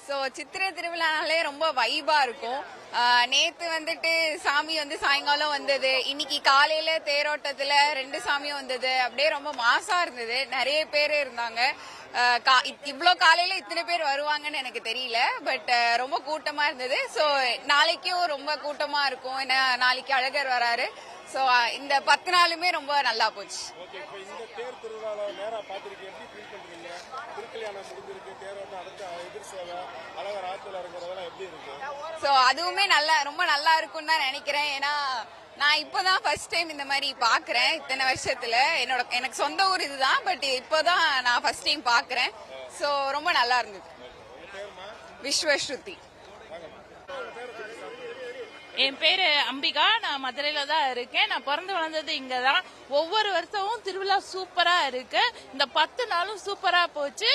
So சித்திரை திருவிழானாலே ரொம்ப வைபா இருக்கும். நேத்து வந்துட்டு சாமி வந்து சாயங்காலம் வந்தது, இன்னைக்கு காலையில தேரோட்டத்துல 2 சாமியும் வந்தது. அப்படியே ரொம்ப மாசா இருந்தது, நிறைய பேர் இருந்தாங்க. இவ்வளோ காலையில இத்தனை பேர் வருவாங்கன்னு எனக்கு தெரியல, பட் ரொம்ப கூட்டமா இருந்தது. ஸோ நாளைக்கும் ரொம்ப கூட்டமா இருக்கும், ஏன்னா நாளைக்கு அழகர் வராரு. ஸோ இந்த 10 நாளுமே ரொம்ப நல்லா போச்சு. ஸோ அதுவுமே ரொம்ப நல்லா இருக்கும்னு தான் நினைக்கிறேன். ஏன்னா நான் இப்போதான் ஃபர்ஸ்ட் டைம் இந்த மாதிரி பாக்குறேன். இத்தனை வருஷத்துல எனக்கு சொந்த ஊர் இதுதான், பட் இப்போதான் நான் ஃபர்ஸ்ட் டைம் பாக்குறேன். ஸோ ரொம்ப நல்லா இருந்தது. விஸ்வஸ்ருதி. என் பேரு அம்பிகா, நான் மதுரையில தான் இருக்கேன். நான் பிறந்து வளர்ந்தது இங்கதான். ஒவ்வொரு வருஷமும் திருவிழா சூப்பரா இருக்கு. இந்த 10 நாளும் சூப்பரா போச்சு.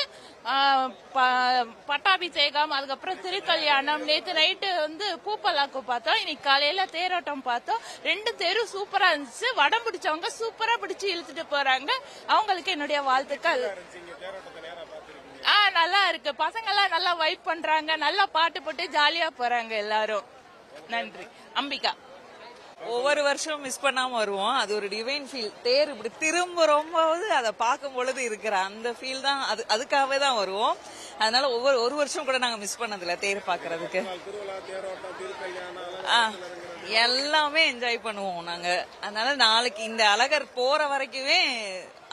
பட்டாபிஷேகம், அதுக்கப்புறம் திருக்கல்யாணம், நேற்று நைட்டு வந்து பூப்பல்லாக்கு பார்த்தோம், இன்னைக்கு காலையில தேரோட்டம் பார்த்தோம். 2 தேரும் சூப்பரா இருந்துச்சு. வடம் பிடிச்சவங்க சூப்பரா பிடிச்சு இழுத்துட்டு போறாங்க, அவங்களுக்கு என்னுடைய வாழ்த்துக்கள். நல்லா இருக்கு. பசங்க எல்லாம் நல்லா வைப் பண்றாங்க, நல்லா பாட்டு போட்டு ஜாலியா போறாங்க எல்லாரும். நன்றி. அம்பிகா. ஒவ்வொரு வருஷம் மிஸ் பண்ணாம வருவோம். அது ஒரு டிவைன் ஃபீல். தேர் இப்படி திரும்ப ரொம்பவது அதை பார்க்கும் பொழுது இருக்கிற அந்த ஃபீல் தான், அதுக்காகவே தான் வருவோம். அதனால ஒரு வருஷம் கூட நாங்க மிஸ் பண்ணதில்ல தேர் பாக்குறதுக்கு. எல்லாமே என்ஜாய் பண்ணுவோம் நாங்க. அதனால நாளைக்கு இந்த அழகர் போற வரைக்குமே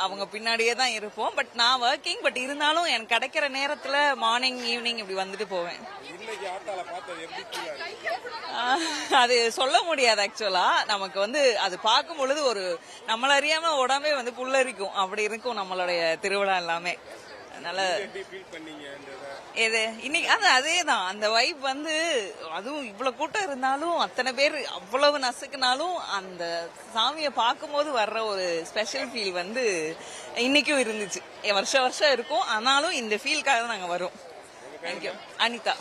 அவங்க பின்னாடியே தான் இருப்போம். பட் நான் ஒர்க்கிங், பட் இருந்தாலும் எனக்கு கிடைக்கிற நேரத்துல மார்னிங் ஈவினிங் இப்படி வந்துட்டு போவேன். அது சொல்ல முடியாது. ஆக்சுவலா நமக்கு வந்து அது பார்க்கும் பொழுது ஒரு நம்மள அறியாம உடம்பே வந்து புல்லரிக்கும், அப்படி இருக்கும் நம்மளுடைய திருவிழா எல்லாமே. அதனால இன்னைக்கு அதேதான் அந்த வைப் வந்து, அதுவும் இவ்வளவு கூட்டம் இருந்தாலும் அத்தனை பேர் அவ்வளவு நசுக்குனாலும் அந்த சாமியை பார்க்கும் போது வர்ற ஒரு ஸ்பெஷல் ஃபீல் வந்து இன்னைக்கும் இருந்துச்சு. வருஷம் இருக்கும், ஆனாலும் இந்த ஃபீல்காக தான் நாங்க வரோம். தேங்க்யூ. அனிதா.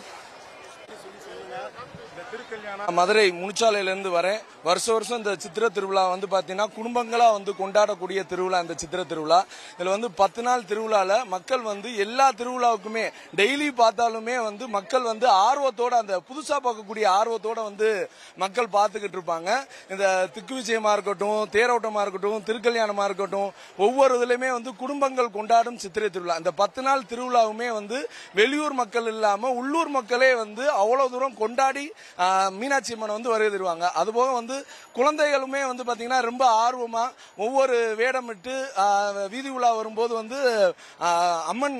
மதுரை முனிச்சாலையிலிருந்து வரேன். வருஷம் இந்த சித்திர திருவிழா வந்து பாத்தீங்கன்னா குடும்பங்களா வந்து கொண்டாடக்கூடிய திருவிழா இந்த சித்திர திருவிழா. இதுல வந்து 10 நாள் திருவிழால மக்கள் வந்து எல்லா திருவிழாவுக்குமே டெய்லி பார்த்தாலுமே வந்து மக்கள் வந்து ஆர்வத்தோட, அந்த புதுசா பார்க்கக்கூடிய ஆர்வத்தோட வந்து மக்கள் பார்த்துக்கிட்டு இருப்பாங்க. இந்த திக்கு விஜயமா இருக்கட்டும், தேரோட்டமா இருக்கட்டும், திருக்கல்யாணமா இருக்கட்டும், ஒவ்வொரு இதுலயுமே வந்து குடும்பங்கள் கொண்டாடும் சித்திரை திருவிழா. இந்த 10 நாள் திருவிழாவுமே வந்து வெளியூர் மக்கள் இல்லாம உள்ளூர் மக்களே வந்து அவ்வளவு தூரம் கொண்டாடி மீனாட்சி அம்மன் வந்து வருகை தருவாங்க. அதுபோக வந்து குழந்தைகளுமே வந்து பாத்தீங்கன்னா ரொம்ப ஆர்வமா ஒவ்வொரு வேடமிட்டு வீதி உலா வரும்போது வந்து அம்மன்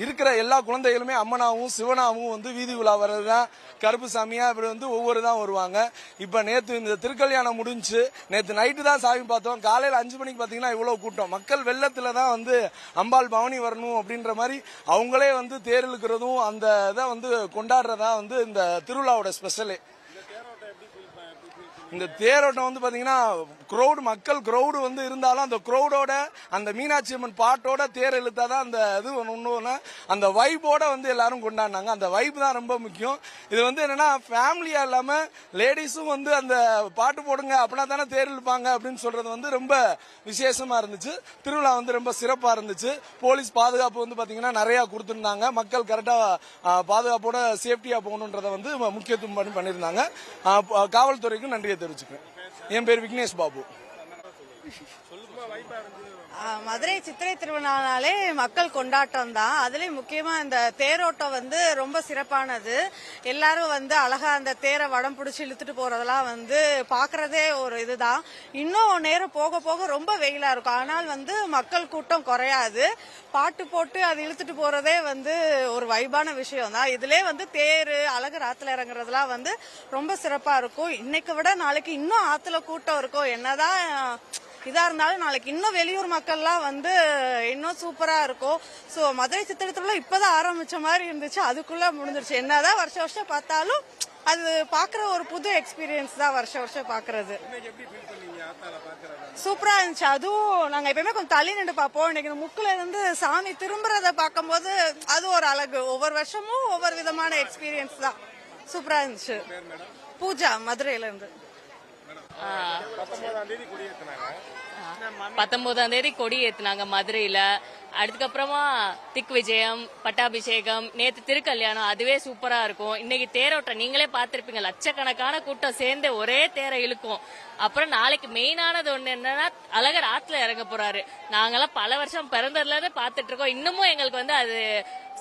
இருக்கிற எல்லா குழந்தைகளுமே அம்மனாவும் சிவனாவும் வந்து வீதி உலா வர்றதுதான் கருப்பு சாமியா இப்படி வந்து ஒவ்வொரு தான் வருவாங்க. இப்ப நேத்து இந்த திருக்கல்யாணம் முடிஞ்சு நேத்து நைட்டு தான் சாமி பார்த்தோம். காலையில 5 மணிக்கு பாத்தீங்கன்னா இவ்வளவு கூட்டம். மக்கள் வெள்ளத்துல தான் வந்து அம்பாள் பவனி வரணும் அப்படின்ற மாதிரி அவங்களே வந்து தேர் இழுக்கிறதும் அந்த இதை வந்து கொண்டாடுறதா வந்து இந்த திருவிழாவோட ஸ்பெஷலே. இந்த தேரோட்டம் வந்து பாத்தீங்கன்னா மக்கள் கிரௌடு வந்து இருந்தாலும் அந்த கிரௌடோட அந்த மீனாட்சி அம்மன் பாட்டோட தேர் இழுத்தாதான் அந்த இது ஒண்ணு அந்த வைபோட வந்து எல்லாரும் கொண்டாடினாங்க. அந்த வைப் தான் ரொம்ப முக்கியம். இது வந்து என்னன்னா ஃபேமிலியா இல்லாம லேடிஸும் வந்து அந்த பாட்டு போடுங்க அப்படின்னா தானே தேர் இழுப்பாங்க அப்படின்னு சொல்றது வந்து ரொம்ப விசேஷமா இருந்துச்சு. திருவிழா வந்து ரொம்ப சிறப்பா இருந்துச்சு. போலீஸ் பாதுகாப்பு வந்து பாத்தீங்கன்னா நிறைய கொடுத்திருந்தாங்க. மக்கள் கரெக்டா பாதுகாப்போட சேஃப்டியா போகணுன்றத வந்து முக்கியத்துவம் பண்ணியிருந்தாங்க. காவல்துறைக்கும் நன்றியை தெரிவிச்சுக்கிறேன். என் பேர் விக்னேஷ் பாபு. மதுரை சித்திரை திருவிழானாலே மக்கள் கொண்டாட்டம் தான். அதுலயும் முக்கியமா இந்த தேரோட்டம் வந்து ரொம்ப சிறப்பானது. எல்லாரும் வந்து அழகா அந்த தேரை வடம் பிடிச்சி இழுத்துட்டு போறதெல்லாம் வந்து பாக்குறதே ஒரு இதுதான். இன்னும் நேரம் போக போக ரொம்ப வெயிலா இருக்கும், ஆனால் வந்து மக்கள் கூட்டம் குறையாது. பாட்டு போட்டு அது இழுத்துட்டு போறதே வந்து ஒரு வைபான விஷயம் தான். இதுலயே வந்து தேரு அழகர் ஆத்துல இறங்குறதுலாம் வந்து ரொம்ப சிறப்பா இருக்கும். இன்னைக்கு விட நாளைக்கு இன்னும் ஆத்துல கூட்டம் இருக்கும். என்னதான் இதா இருந்தாலும் நாளைக்கு இன்னும் வெளியூர் மக்கள்லாம் வந்து இன்னும் சூப்பரா இருக்கும். சோ மதுரை சித்திரை திருவிழா இப்பதான் ஆரம்பிச்ச மாதிரி இருந்துச்சு, அதுக்குள்ள முடிஞ்சிருச்சு. என்னதான் வருஷம் பார்த்தாலும் அது பாக்குற ஒரு புது எக்ஸ்பீரியன்ஸ் தான் வருஷம் பாக்குறது. சூப்பரா இருந்துச்சு. அதுவும் நாங்க எப்பயுமே கொஞ்சம் தள்ளி நின்று பார்ப்போம். இன்னைக்கு முக்குல இருந்து சாமி திரும்புறத பார்க்கும் போது அது ஒரு அழகு. ஒவ்வொரு வருஷமும் ஒவ்வொரு விதமான எக்ஸ்பீரியன்ஸ் தான். சூப்பரா இருந்துச்சு. பூஜா, மதுரையில இருந்து. 19ஆம் தேதி கொடி ஏத்துனாங்க மதுரையில. அதுக்கப்புறமா திக் விஜயம், பட்டாபிஷேகம், நேத்து திருக்கல்யாணம், அதுவே சூப்பரா இருக்கும். இன்னைக்கு தேரோட்டம் நீங்களே பார்த்திருப்பீங்க, லட்சக்கணக்கான கூட்டம் சேர்ந்து ஒரே தேரை இழுக்கும். அப்புறம் நாளைக்கு மெயினானது ஒண்ணு என்னன்னா, அழகர் ஆத்துல இறங்க போறாரு. நாங்கெல்லாம் பல வருஷம் பிறந்ததுல இருந்து பாத்துட்டு இருக்கோம். இன்னமும் எங்களுக்கு வந்து அது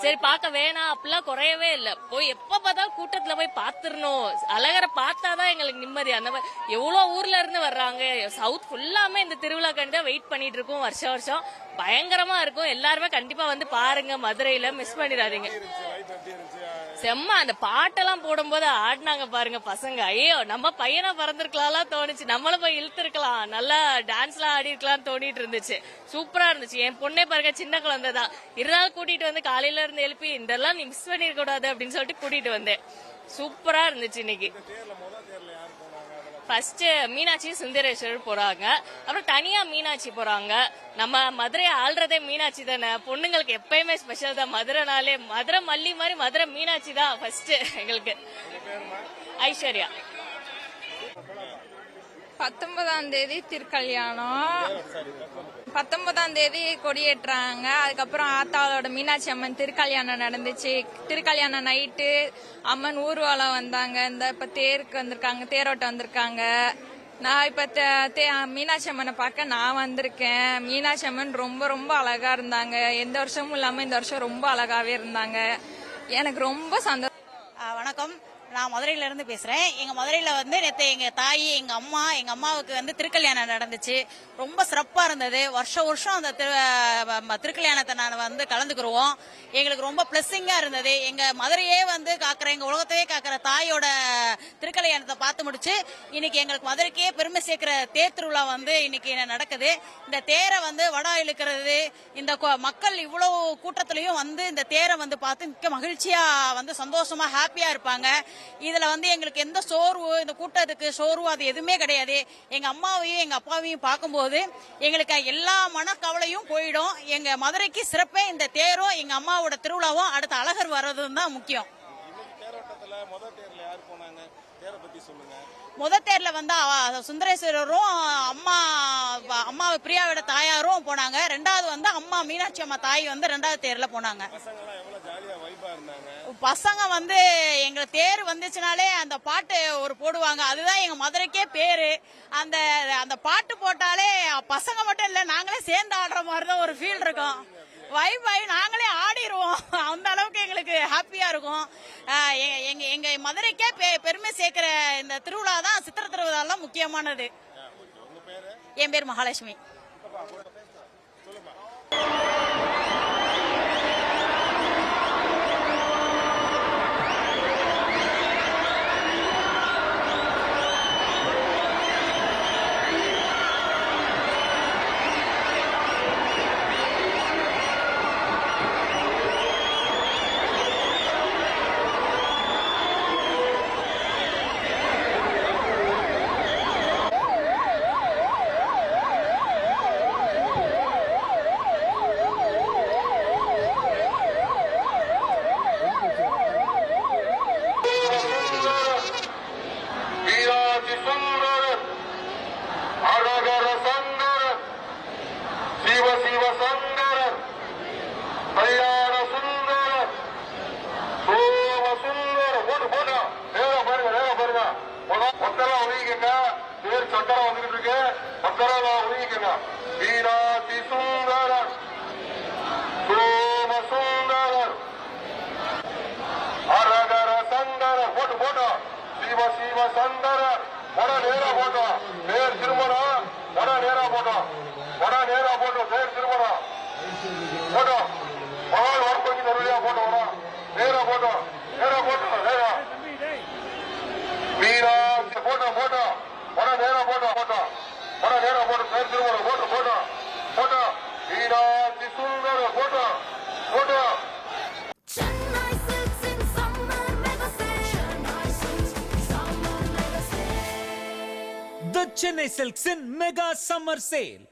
சரி பார்க்க வேணாம் அப்படிலாம் குறையவே இல்லை. போய் எப்ப பார்த்தாலும் கூட்டத்துல போய் பாத்துடணும், அழகரை பார்த்தாதான் எங்களுக்கு நிம்மதி. அந்த மாதிரி எவ்வளவு ஊர்ல இருந்து வர்றாங்க. சவுத் ஃபுல்லாமே இந்த திருவிழாக்காண்டி தான் வெயிட் பண்ணிட்டு இருக்கோம். வருஷம் வருஷம் பயங்கரமா இருக்கும். எல்லாருமே கண்டிப்பா வந்து பாருங்க, மதுரையில மிஸ் பண்ணிடாதீங்க. செம்ம அந்த பாட்டெல்லாம் போடும்போது ஆடினாங்க பாருங்க பசங்க. ஐயோ நம்ம பையனா பிறந்திருக்கலாம் தோணுச்சு, நம்மளும் போய் இழுத்துருக்கலாம், நல்லா டான்ஸ் எல்லாம் ஆடி இருக்கலாம் தோணிட்டு இருந்துச்சு. சூப்பரா இருந்துச்சு. என் பொண்ணே பாருங்க, சின்ன குழந்தை தான், இருந்தாலும் கூட்டிட்டு வந்து காலையில இருந்து எழுப்பி இதெல்லாம் நீ மிஸ் பண்ணிருக்க கூடாது அப்படின்னு சொல்லிட்டு கூட்டிட்டு வந்தேன். சூப்பரா இருந்துச்சு இன்னைக்கு. ஃபர்ஸ்ட் மீனாட்சி சுந்தரேஸ்வரர் போறாங்க, அப்புறம் தனியா மீனாட்சி போறாங்க. நம்ம மதுரை ஆள்றதே மீனாட்சி தானே, பொண்ணுங்களுக்கு எப்பயுமே ஸ்பெஷல் தான். மதுரைனாலே மதுரை மல்லி மாதிரி மதுரை மீனாட்சி தான் ஃபர்ஸ்ட் எங்களுக்கு. ஐஸ்வர்யா. 19ஆம் தேதி திருக்கல்யாணம், 19ஆம் தேதி கொடியேற்றாங்க. அதுக்கப்புறம் ஆத்தாளோட மீனாட்சி அம்மன் திருக்கல்யாணம் நடந்துச்சு. திருக்கல்யாணம் நைட்டு அம்மன் ஊர்வலம் வந்தாங்க. இந்த இப்ப தேருக்கு வந்திருக்காங்க, தேரோட்டம் வந்திருக்காங்க. நான் இப்ப மீனாட்சி அம்மனை பார்க்க நான் வந்திருக்கேன். மீனாட்சி அம்மன் ரொம்ப ரொம்ப அழகா இருந்தாங்க. எந்த வருஷமும் இல்லாம இந்த வருஷம் ரொம்ப அழகாவே இருந்தாங்க. எனக்கு ரொம்ப சந்தோஷம். வணக்கம், நான் மதுரையில இருந்து பேசுறேன். எங்க மதுரையில வந்து நேற்று எங்க தாய், எங்க அம்மாவுக்கு வந்து திருக்கல்யாணம் நடந்துச்சு. ரொம்ப சிறப்பா இருந்தது. வருஷம் வருஷம் அந்த திருக்கல்யாணத்தை நான் வந்து கலந்துக்குருவோம். எங்களுக்கு ரொம்ப பிளஸ்ஸிங்கா இருந்தது. எங்க மதுரையே வந்து காக்குற, எங்க உலகத்தையே காக்குற தாயோட திருக்கல்யாணத்தை பார்த்து முடிச்சு இன்னைக்கு எங்களுக்கு மதுரைக்கே பெருமை சேர்க்கிற தேர் திருவிழா வந்து இன்னைக்கு நடக்குது. இந்த தேரை வந்து வடம் இழுக்கிறது, இந்த மக்கள் இவ்வளவு கூட்டத்திலையும் வந்து இந்த தேரை வந்து பார்த்து மிக்க மகிழ்ச்சியா வந்து சந்தோஷமா ஹாப்பியா இருப்பாங்க. இதுல வந்து எங்களுக்கு எந்த சோர்வு, இந்த கூட்டத்துக்கு சோர்வு அது எதுவுமே கிடையாது. எங்க அம்மாவையும் எங்க அப்பாவையும் பார்க்கும்போது எங்களுக்கு எல்லா மனக்கவலையும் போயிடும். எங்க மதுரைக்கு சிறப்பே இந்த தேரும் எங்க அம்மாவோட திருவிழாவும் அடுத்த அழகர் வர்றதும் தான் முக்கியம். முத தேர்ல வந்து சுந்தரேஸ்வரரும் அம்மா பிரியாவோட தாயாரும் போனாங்க. ரெண்டாவது வந்து அம்மா மீனாட்சி அம்மா தாய் வந்து ரெண்டாவது தேர்ல போனாங்க. பசங்க வந்து எங்க தேர் வந்துச்சுனாலே அந்த பாட்டு ஒரு போடுவாங்க, அதுதான் எங்க மதுரைக்கே பேரு. அந்த பாட்டு போட்டாலே பசங்க மட்டும் இல்ல, நாங்களே சேர்ந்து ஆடுற மாதிரி தான் ஒரு ஃபீல் இருக்கும். வைபாய் நாங்களே ஆடிடுவோம். அந்த அளவுக்கு எங்களுக்கு ஹாப்பியா இருக்கும். எங்க மதுரைக்கே பெருமை சேர்க்கிற இந்த திருவிழா தான் சித்திரை திருவிழா முக்கியமானது. என் பேர் Mahalakshmi. The Chennai Silks in Mega Summer Sale.